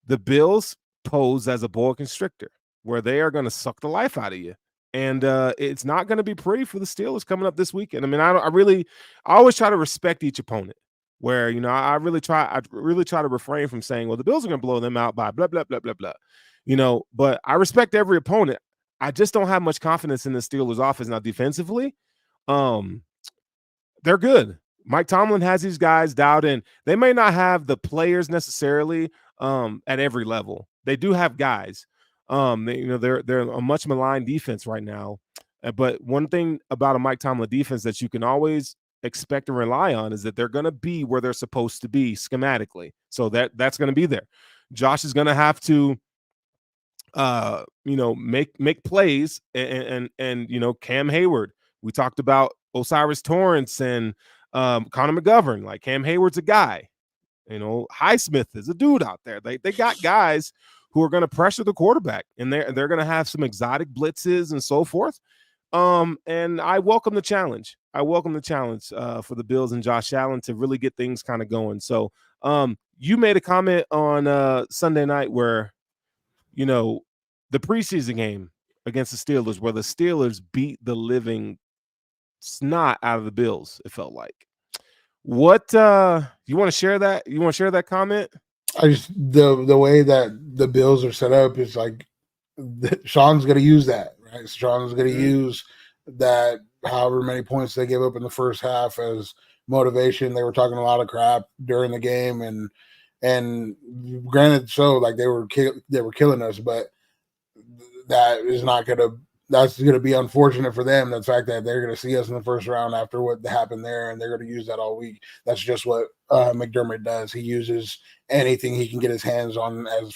[SPEAKER 2] the Bills pose as a boa constrictor, where they are going to suck the life out of you. And it's not going to be pretty for the Steelers coming up this weekend. I mean, I always try to respect each opponent, where, I really try to refrain from saying, well, the Bills are going to blow them out by blah, blah, blah, blah, blah, but I respect every opponent. I just don't have much confidence in the Steelers offense. Now, defensively, they're good. Mike Tomlin has these guys dialed in. They may not have the players necessarily at every level. They do have guys. They're a much maligned defense right now. But one thing about a Mike Tomlin defense that you can always expect and rely on is that they're going to be where they're supposed to be schematically. So that's going to be there. Josh is going to have to make plays, and Cam Hayward. We talked about Osiris Torrance and Connor McGovern. Like, Cam Hayward's a guy. Highsmith is a dude out there. They got guys who are going to pressure the quarterback, and they're going to have some exotic blitzes and so forth. And I welcome the challenge. For the Bills and Josh Allen to really get things kind of going. So you made a comment on Sunday night where, the preseason game against the Steelers, where the Steelers beat the living snot out of the Bills, it felt like. What you want to share that? You want to share that comment?
[SPEAKER 3] I just the way that the Bills are set up is like Sean's going to use that, right? Sean's going to use that, however many points they gave up in the first half, as motivation. They were talking a lot of crap during the game, and granted, so like they were killing us, but that's going to be unfortunate for them. The fact that they're going to see us in the first round after what happened there, and they're going to use that all week. That's just what McDermott does. He uses anything he can get his hands on as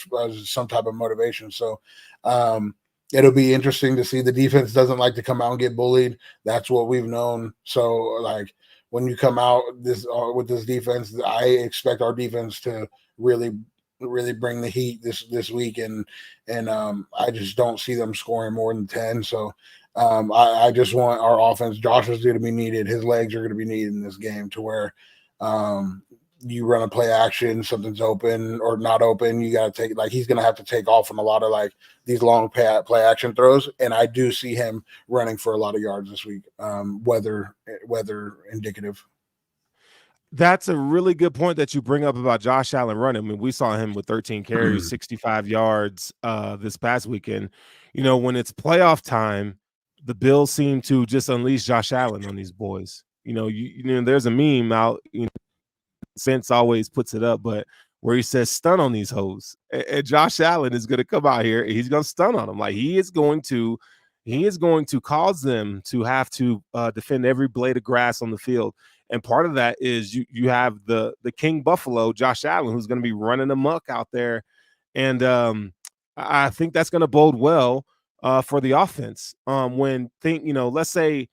[SPEAKER 3] some type of motivation. So it'll be interesting to see. The defense doesn't like to come out and get bullied. That's what we've known. So like, when you come out with this defense, I expect our defense to really bring the heat this week, and I just don't see them scoring more than 10. So I just want our offense. Josh is going to be needed. His legs are going to be needed in this game, to where you run a play action, something's open or not open, you got to take, like, he's going to have to take off from a lot of like these long play action throws. And I do see him running for a lot of yards this week, weather indicative.
[SPEAKER 2] That's a really good point that you bring up about Josh Allen running. I mean, we saw him with 13 carries, 65 yards this past weekend. When it's playoff time, the Bills seem to just unleash Josh Allen on these boys. There's a meme out, Sense always puts it up, but where he says stun on these hoes. And Josh Allen is going to come out here and he's going to stun on them. Like, he is going to cause them to have to defend every blade of grass on the field. And part of that is you have the King Buffalo, Josh Allen, who's going to be running amok out there. And I think that's going to bode well for the offense. Let's say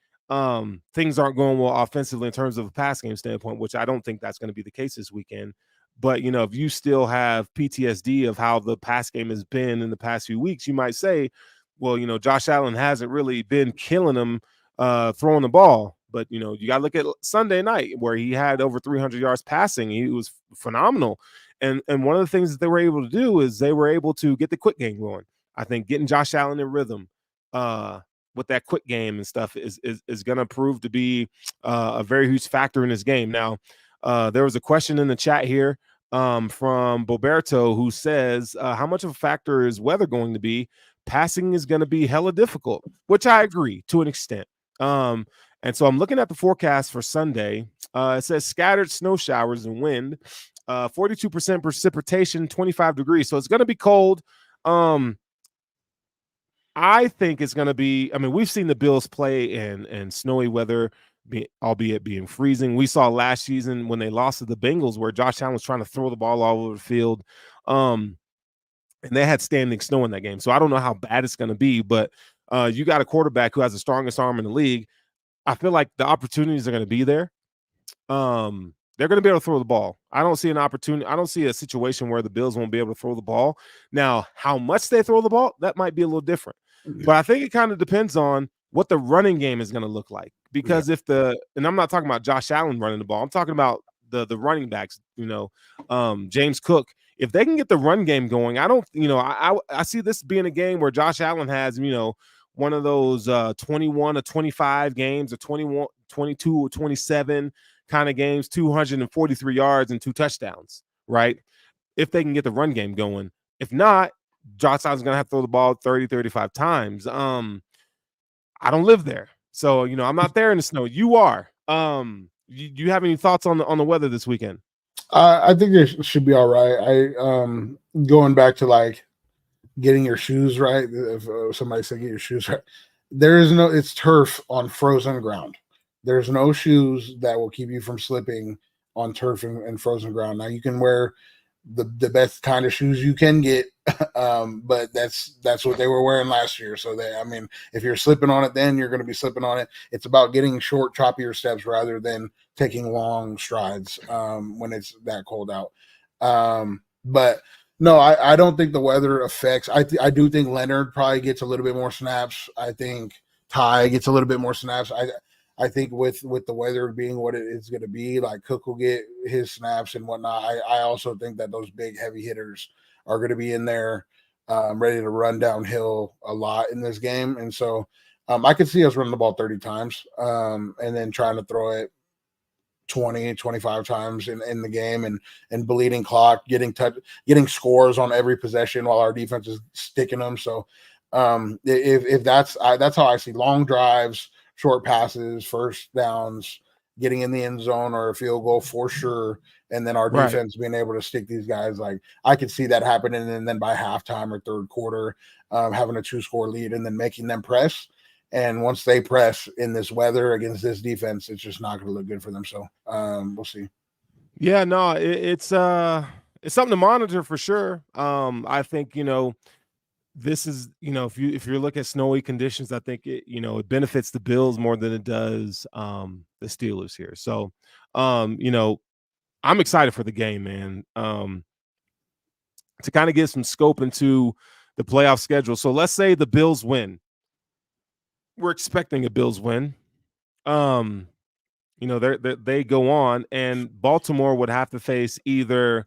[SPEAKER 2] things aren't going well offensively in terms of a pass game standpoint, which I don't think that's going to be the case this weekend. But, if you still have PTSD of how the pass game has been in the past few weeks, you might say, well, Josh Allen hasn't really been killing them throwing the ball. But, you got to look at Sunday night where he had over 300 yards passing. He was phenomenal. And one of the things that they were able to do is they were able to get the quick game going. I think getting Josh Allen in rhythm with that quick game and stuff is going to prove to be a very huge factor in this game. Now, there was a question in the chat here from Boberto, who says, how much of a factor is weather going to be? Passing is going to be hella difficult, which I agree to an extent. And so I'm looking at the forecast for Sunday. It says scattered snow showers and wind, 42% precipitation, 25 degrees. So it's going to be cold. I think it's going to be, we've seen the Bills play in snowy weather. albeit being freezing. We saw last season when they lost to the Bengals where Josh Allen was trying to throw the ball all over the field. And they had standing snow in that game. So I don't know how bad it's going to be, but you got a quarterback who has the strongest arm in the league. I feel like the opportunities are going to be there. They're going to be able to throw the ball. I don't see an opportunity. I don't see a situation where the Bills won't be able to throw the ball. Now, how much they throw the ball, that might be a little different. But I think it kind of depends on what the running game is going to look like. Because and I'm not talking about Josh Allen running the ball. I'm talking about the running backs, James Cook. If they can get the run game going, I see this being a game where Josh Allen has, one of those 21 or 25 games or 21, 22 or 27 kind of games, 243 yards and 2 touchdowns, right? If they can get the run game going. If not, Josh Allen's going to have to throw the ball 30, 35 times. I don't live there. So, I'm not there in the snow. You are. You have any thoughts on the weather this weekend?
[SPEAKER 3] I think it should be all right. Going back to like getting your shoes right. If somebody said get your shoes right, it's turf on frozen ground. There's no shoes that will keep you from slipping on turf and frozen ground. Now you can wear the best kind of shoes you can get, but that's what they were wearing last year. So if you're slipping on it, then you're going to be slipping on it. It's about getting short, choppier steps rather than taking long strides when it's that cold out. But no, I don't think the weather affects. I do think Leonard probably gets a little bit more snaps. I think Ty gets a little bit more snaps. I think with the weather being what it is going to be, like Cook will get his snaps and whatnot. I also think that those big heavy hitters are going to be in there ready to run downhill a lot in this game. And so I could see us running the ball 30 times and then trying to throw it 20, 25 times in the game and bleeding clock, getting scores on every possession while our defense is sticking them. So if that's how I see long drives, short passes, first downs, getting in the end zone or a field goal for sure. And then our defense being able to stick these guys. Like I could see that happening. And then by halftime or third quarter, having a 2-score lead and then making them press. And once they press in this weather against this defense, it's just not going to look good for them. So we'll see.
[SPEAKER 2] Yeah, no, it's something to monitor for sure. I think, this is, if you look at snowy conditions, I think it benefits the Bills more than it does the Steelers here. So, I'm excited for the game, man. To kind of get some scope into the playoff schedule. So let's say the Bills win. We're expecting a Bills win. They go on, and Baltimore would have to face either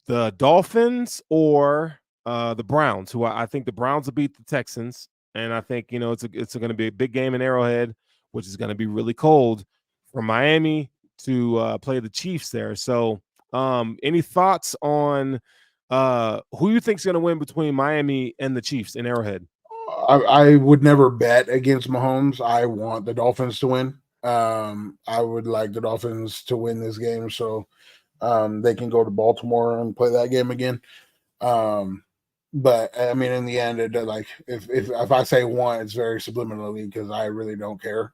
[SPEAKER 2] the Dolphins or the Browns, who I think the Browns will beat the Texans. And I think, it's going to be a big game in Arrowhead, which is going to be really cold from Miami to play the Chiefs there. So any thoughts on who you think is going to win between Miami and the Chiefs in Arrowhead?
[SPEAKER 3] I would never bet against Mahomes. I want the Dolphins to win. I would like the Dolphins to win this game so they can go to Baltimore and play that game again. But I mean, in the end, if I say one, it's very subliminally because I really don't care.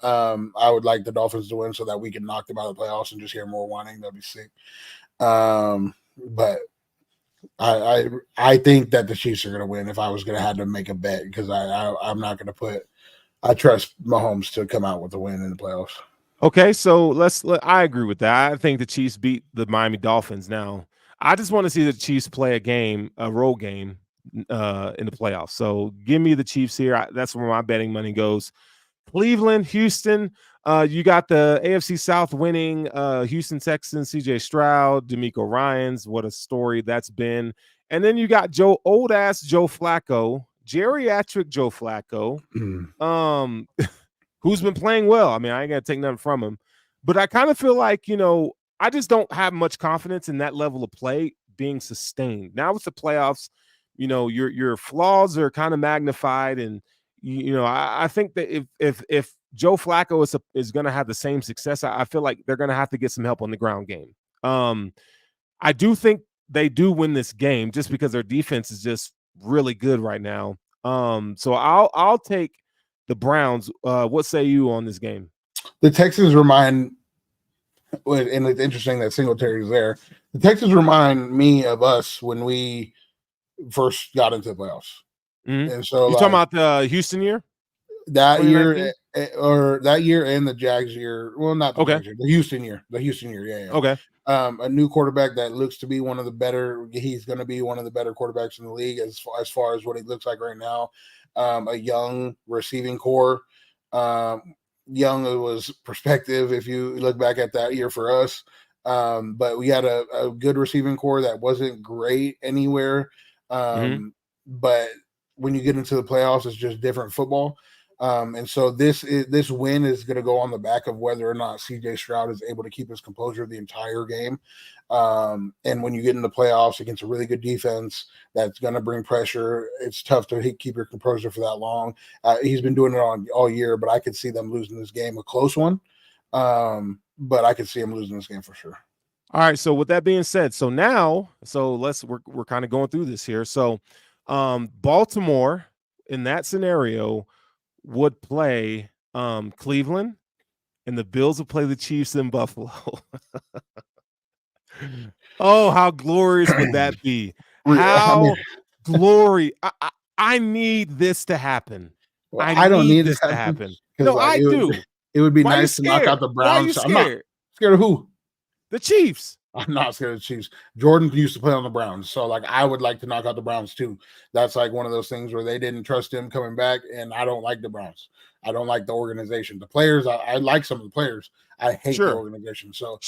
[SPEAKER 3] I would like the Dolphins to win so that we can knock them out of the playoffs and just hear more whining. That'd be sick. But I think that the Chiefs are going to win if I was going to have to make a bet because I'm not going to put. I trust Mahomes to come out with a win in the playoffs.
[SPEAKER 2] Okay, so I agree with that. I think the Chiefs beat the Miami Dolphins. Now, I just want to see the Chiefs play a role game in the playoffs. So give me the Chiefs here. That's where my betting money goes. Cleveland, Houston. You got the AFC South winning. Houston Texans, CJ Stroud, D'Amico Ryans. What a story that's been. And then you got old ass Joe Flacco, geriatric Joe Flacco, who's been playing well. I mean, I ain't gonna take nothing from him, but I kind of feel like I just don't have much confidence in that level of play being sustained. Now with the playoffs, your flaws are kind of magnified, and I think that if Joe Flacco is going to have the same success, I feel like they're going to have to get some help on the ground game. I do think they do win this game just because their defense is just really good right now. So I'll take the Browns. What say you on this game?
[SPEAKER 3] The Texans remind, and it's interesting that Singletary's there. The Texans remind me of us when we first got into the playoffs.
[SPEAKER 2] Mhm.
[SPEAKER 3] And so
[SPEAKER 2] You talking about the Houston year?
[SPEAKER 3] that year
[SPEAKER 2] 2019?
[SPEAKER 3] or that year and the Jags year. Well, not the
[SPEAKER 2] Okay.
[SPEAKER 3] Jags year, the Houston year. The Houston year, yeah.
[SPEAKER 2] Okay.
[SPEAKER 3] A new quarterback that looks to be one of the better. He's going to be one of the better quarterbacks in the league as far as what he looks like right now. A young receiving core. Young was perspective if you look back at that year for us. But we had a good receiving core that wasn't great anywhere. But when you get into the playoffs, it's just different football. And so this win is going to go on the back of whether or not CJ Stroud is able to keep his composure the entire game. And when you get in the playoffs against a really good defense that's going to bring pressure, it's tough to keep your composure for that long. He's been doing it all year, but I could see them losing this game, a close one. But I could see him losing this game for sure.
[SPEAKER 2] All right. So with that being said, we're kind of going through this here. So Baltimore in that scenario would play Cleveland, and the Bills would play the Chiefs in Buffalo. Oh, how glorious would that be? Glory. I need this to happen.
[SPEAKER 3] Well, I don't need
[SPEAKER 2] this to happen.
[SPEAKER 3] No,
[SPEAKER 2] like, I do.
[SPEAKER 3] It would be nice to knock out the Browns.
[SPEAKER 2] Why are you scared?
[SPEAKER 3] I'm not scared of who?
[SPEAKER 2] The Chiefs.
[SPEAKER 3] I'm not scared of the Chiefs. Jordan used to play on the Browns, so like I would like to knock out the Browns too. That's like one of those things where they didn't trust him coming back, and I don't like the Browns. I don't like the organization. The players, I like some of the players. I hate the organization. So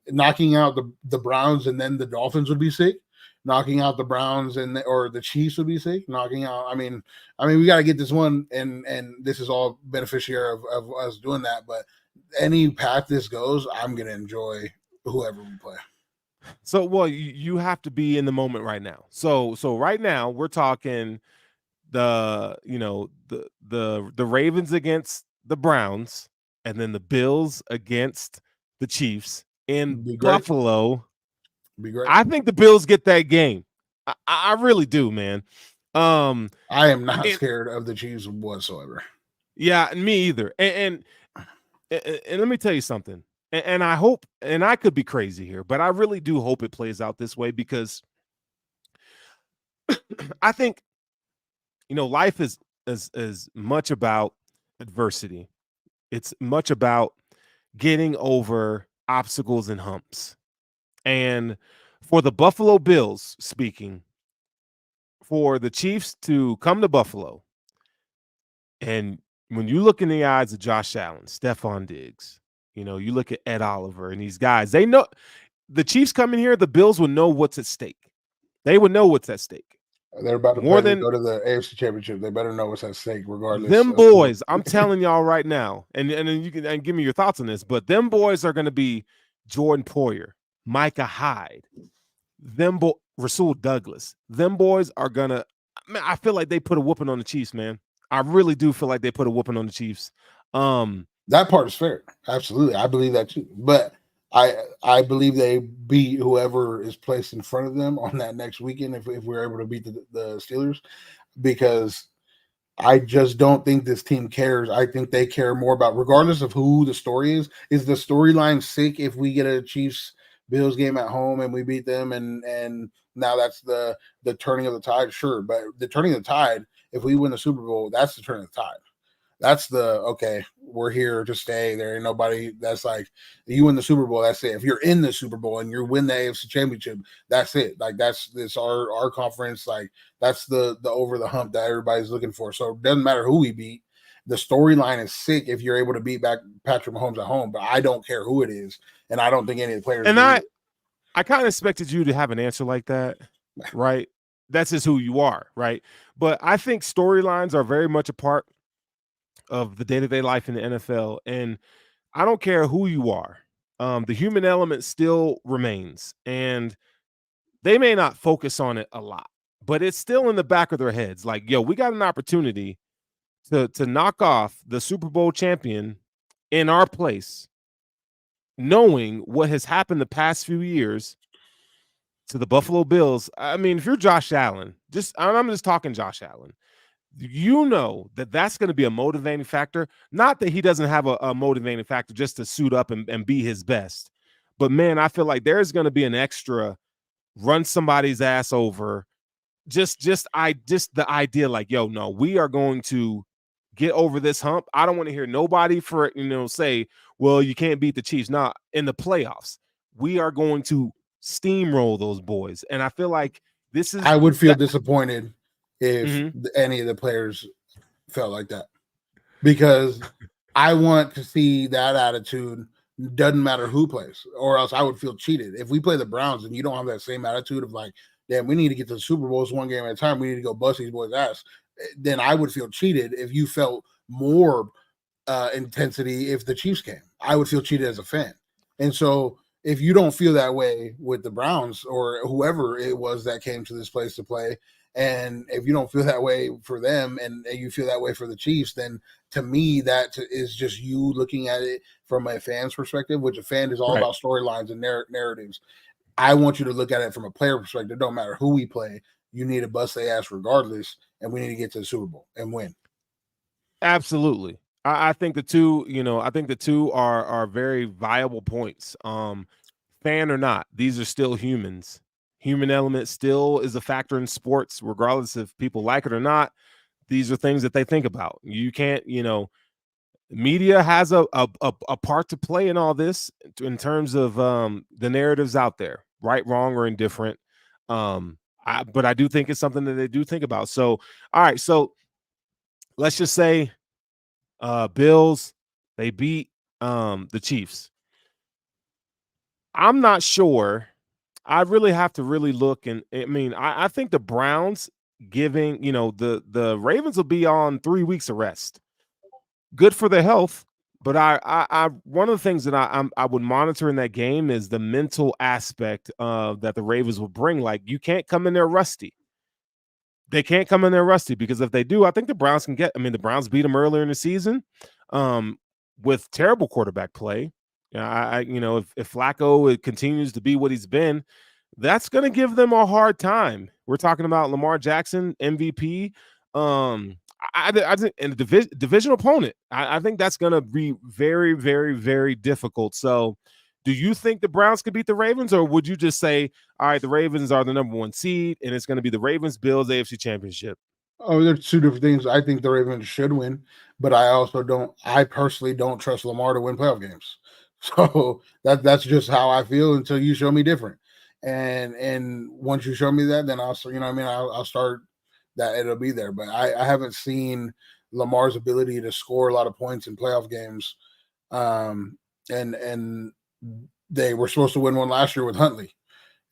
[SPEAKER 3] knocking out the Browns and then the Dolphins would be sick. Knocking out the Browns or the Chiefs would be sick. Knocking out, I mean, we got to get this one, and this is all beneficiary of us doing that. But any path this goes, I'm gonna enjoy whoever we play.
[SPEAKER 2] So, well, you have to be in the moment right now. So right now we're talking the Ravens against the Browns, and then the Bills against the Chiefs in Buffalo.
[SPEAKER 3] Be great.
[SPEAKER 2] I think the Bills get that game. I really do, man.
[SPEAKER 3] I am not scared of the Chiefs whatsoever.
[SPEAKER 2] Yeah, me either. And let me tell you something. And I hope, and I could be crazy here, but I really do hope it plays out this way because I think, life is much about adversity. It's much about getting over obstacles and humps. And for the Buffalo Bills, speaking, for the Chiefs to come to Buffalo, and when you look in the eyes of Josh Allen, Stephon Diggs, you look at Ed Oliver and these guys, they know the Chiefs coming here, the Bills would know what's at stake. They would know what's at stake.
[SPEAKER 3] They're about to go to the AFC Championship. They better know what's at stake regardless.
[SPEAKER 2] Them boys, I'm telling y'all right now, and you can give me your thoughts on this, but them boys are going to be Jordan Poyer, Micah Hyde, Rasul Douglas. Them boys are going to – I feel like they put a whooping on the Chiefs, man. I really do feel like they put a whooping on the Chiefs.
[SPEAKER 3] That part is fair. Absolutely. I believe that too. But I believe they beat whoever is placed in front of them on that next weekend if we're able to beat the Steelers, because I just don't think this team cares. I think they care more about, regardless of who the story is the storyline sick if we get a Chiefs-Bills game at home and we beat them and now that's the turning of the tide? Sure. But the turning of the tide, if we win the Super Bowl, that's the turning of the tide. That's we're here to stay. There ain't nobody that's like, you win the Super Bowl, that's it. If you're in the Super Bowl and you win the AFC Championship, that's it. Like it's our conference. Like that's the over the hump that everybody's looking for. So it doesn't matter who we beat. The storyline is sick if you're able to beat back Patrick Mahomes at home, but I don't care who it is. And I don't think any of the players.
[SPEAKER 2] And I kind of expected you to have an answer like that, right? That's just who you are, right? But I think storylines are very much a part of the day-to-day life in the NFL, and I don't care who you are. The human element still remains, and they may not focus on it a lot, but it's still in the back of their heads. Like, yo, we got an opportunity to knock off the Super Bowl champion in our place, knowing what has happened the past few years to the Buffalo Bills. I mean, if you're Josh Allen, I'm just talking Josh Allen, you know that's going to be a motivating factor. Not that he doesn't have a motivating factor just to suit up and be his best, but man, I feel like there's going to be an extra run somebody's ass over. Just the idea, like, yo, no, we are going to get over this hump. I don't want to hear nobody say, well, you can't beat the Chiefs. Nah, in the playoffs, we are going to steamroll those boys. And I feel like this is.
[SPEAKER 3] I would feel disappointed if any of the players felt like that, because I want to see that attitude. Doesn't matter who plays, or else I would feel cheated. If we play the Browns and you don't have that same attitude of like, damn, we need to get to the Super Bowls one game at a time, we need to go bust these boys' ass, then I would feel cheated. If you felt more intensity if the Chiefs came, I would feel cheated as a fan. And so if you don't feel that way with the Browns or whoever it was that came to this place to play, and if you don't feel that way for them and you feel that way for the Chiefs, then to me, that is just you looking at it from a fan's perspective, which a fan is all about storylines and narratives. I want you to look at it from a player perspective. Don't matter who we play, you need to bust their ass regardless, and we need to get to the Super Bowl and win.
[SPEAKER 2] Absolutely. I think the two are very viable points. Fan or not, these are still humans. Human element still is a factor in sports, regardless if people like it or not. These are things that they think about. You can't, media has a part to play in all this in terms of the narratives out there, right, wrong, or indifferent. But I do think it's something that they do think about. So, all right, so let's just say Bills, they beat the Chiefs. I'm not sure. I really have to really look, and I mean, I think the Browns giving, the Ravens will be on 3 weeks of rest. Good for their health, but I one of the things that I would monitor in that game is the mental aspect that the Ravens will bring. Like, you can't come in there rusty. They can't come in there rusty, because if they do, I think the Browns can get. I mean, the Browns beat them earlier in the season with terrible quarterback play. If Flacco continues to be what he's been, that's going to give them a hard time. We're talking about Lamar Jackson, MVP. I think in a division opponent, I think that's going to be very, very, very difficult. So, do you think the Browns could beat the Ravens, or would you just say, all right, the Ravens are the number 1 seed, and it's going to be the Ravens Bills AFC Championship?
[SPEAKER 3] Oh, there's two different things. I think the Ravens should win, but I personally don't trust Lamar to win playoff games. So that's just how I feel until you show me different. And once you show me that, then I'll start that, it'll be there. But I haven't seen Lamar's ability to score a lot of points in playoff games. And they were supposed to win one last year with Huntley.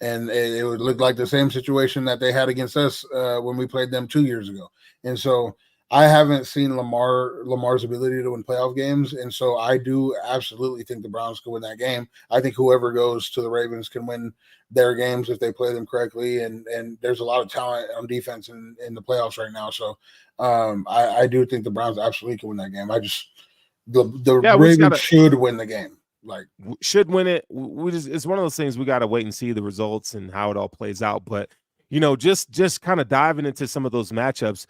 [SPEAKER 3] And it would look like the same situation that they had against us when we played them 2 years ago. And so I haven't seen Lamar's ability to win playoff games. And so I do absolutely think the Browns can win that game. I think whoever goes to the Ravens can win their games if they play them correctly. And there's a lot of talent on defense in the playoffs right now. So I do think the Browns absolutely can win that game. Ravens should win the game. Like,
[SPEAKER 2] should win it. It's one of those things we got to wait and see the results and how it all plays out. But just kind of diving into some of those matchups.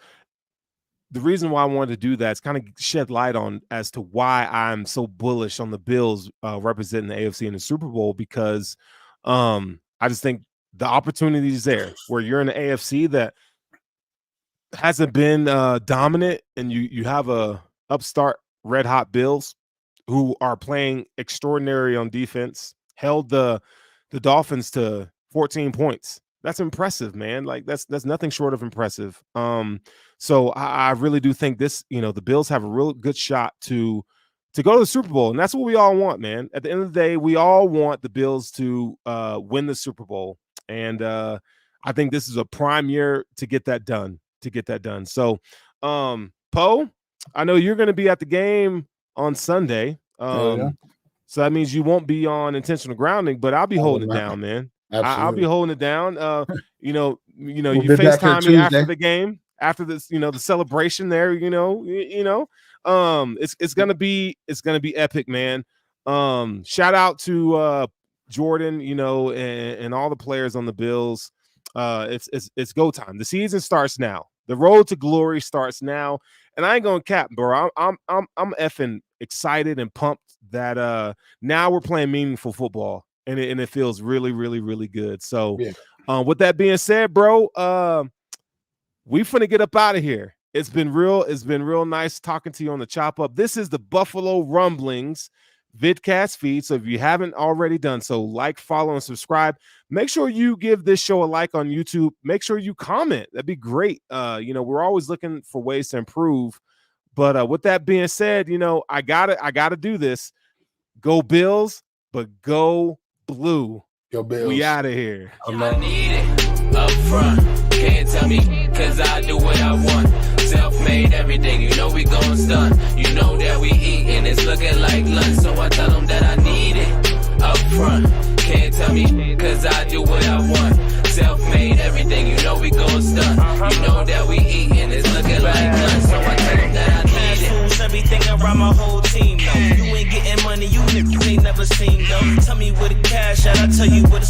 [SPEAKER 2] The reason why I wanted to do that is kind of shed light on as to why I'm so bullish on the Bills representing the AFC in the Super Bowl, because I just think the opportunity is there where you're in the AFC that hasn't been dominant, and you have a upstart red hot Bills who are playing extraordinary on defense, held the Dolphins to 14 points. That's impressive, man. Like, that's nothing short of impressive. So I really do think this, the Bills have a real good shot to go to the Super Bowl, and that's what we all want, man. At the end of the day, we all want the Bills to win the Super Bowl, and I think this is a prime year to get that done. So, Poe, I know you're going to be at the game on Sunday. So that means you won't be on intentional grounding, but I'll be holding it down, man. I'll be holding it down. You FaceTime me after the game, after this, the celebration there, it's gonna be epic, man. Shout out to Jordan, and all the players on the Bills. It's go time. The season starts now. The road to glory starts now, and I ain't gonna cap, bro. I'm effing excited and pumped that now we're playing meaningful football, and it feels really, really, really good. So, with that being said, bro, we finna get up out of here. It's been real nice talking to you on the Chop Up. This is the Buffalo Rumblings vidcast feed. So if you haven't already done so, like, follow, and subscribe. Make sure you give this show a like on YouTube. Make sure you comment. That'd be great. We're always looking for ways to improve. But with that being said, I gotta do this. Go Bills, but go blue.
[SPEAKER 3] Go Bills.
[SPEAKER 2] We out of here.
[SPEAKER 1] I need it up front. Can't tell me, cause I do what I want. Self-made everything, we gon' stun. You know that we eat and it's looking like lunch. So I tell them that I need it up front. Can't tell me, cause I do what I want. Self-made everything, we gon' stun. You know that we eat and it's looking like lunch. So I tell them that I need it.
[SPEAKER 4] Everything around my whole team, though. You ain't getting money, you niggas ain't never seen, though. Tell me where the cash at, I tell you where the